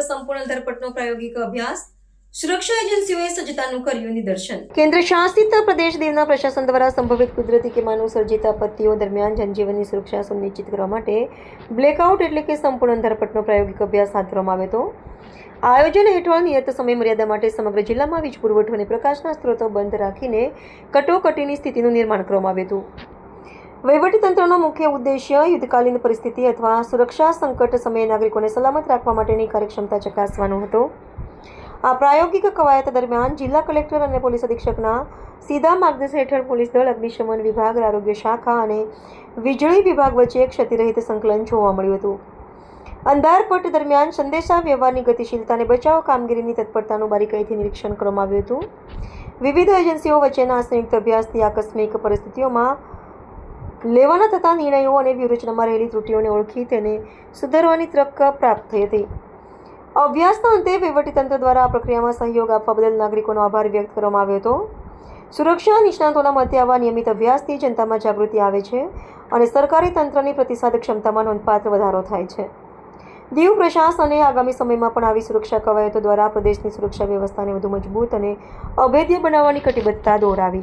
સંપૂર્ણ ધરપકડનો પ્રાયોગિક અભ્યાસ સુરક્ષા એજન્સીઓએ સજ્જતાનું કર્યું નિદર્શન. કેન્દ્ર શાસિત પ્રદેશ દીવના પ્રશાસન દ્વારા સંભવિત કુદરતી કે માનવ સર્જિત આપત્તિઓ દરમિયાન જનજીવનની સુરક્ષા સુનિશ્ચિત કરવા માટે બ્લેકઆઉટ એટલે કે સંપૂર્ણ ધરપકડનો પ્રાયોગિક અભ્યાસ હાથ ધરવામાં આવ્યો હતો. આ આયોજન હેઠળ નિયત સમય મર્યાદા માટે સમગ્ર જિલ્લામાં વીજ પુરવઠો અને પ્રકાશના સ્ત્રોતો બંધ રાખીને કટોકટીની સ્થિતિનું નિર્માણ કરવામાં આવ્યું હતું. વહીવટીતંત્રનો મુખ્ય ઉદ્દેશ્ય યુદ્ધકાલીન પરિસ્થિતિ અથવા સુરક્ષા સંકટ સમયે નાગરિકોને સલામત રાખવા માટેની કાર્યક્ષમતા ચકાસવાનો હતો. આ પ્રાયોગિક કવાયત દરમિયાન જિલ્લા કલેક્ટર અને પોલીસ અધિક્ષકના સીધા માર્ગદર્શન હેઠળ પોલીસ દળ, અગ્નિશમન વિભાગ, આરોગ્ય શાખા અને વીજળી વિભાગ વચ્ચે ક્ષતિરહિત સંકલન જોવા મળ્યું હતું. અંધારપટ દરમિયાન સંદેશા વ્યવહારની ગતિશીલતા અને બચાવ કામગીરીની તત્પરતાનું બારીકાઈથી નિરીક્ષણ કરવામાં આવ્યું હતું. વિવિધ એજન્સીઓ વચ્ચેના સંયુક્ત અભ્યાસથી આકસ્મિક પરિસ્થિતિઓમાં લેવાના થતા નિર્ણયો અને વ્યૂહરચનામાં રહેલી ત્રુટીઓને ઓળખી તેને સુધારવાની તક પ્રાપ્ત થઈ હતી. અભ્યાસના અંતે વહીવટીતંત્ર દ્વારા આ પ્રક્રિયામાં સહયોગ આપવા બદલ નાગરિકોનો આભાર વ્યક્ત કરવામાં આવ્યો હતો. સુરક્ષા નિષ્ણાતોના મતે આવા નિયમિત અભ્યાસથી જનતામાં જાગૃતિ આવે છે અને સરકારી તંત્રની પ્રતિસાદ ક્ષમતામાં નોંધપાત્ર વધારો થાય છે. દીવ પ્રશાસને આગામી સમયમાં પણ આવી સુરક્ષા કવાયતો દ્વારા પ્રદેશની સુરક્ષા વ્યવસ્થાને વધુ મજબૂત અને અભેદ્ય બનાવવાની કટિબદ્ધતા દોહરાવી છે.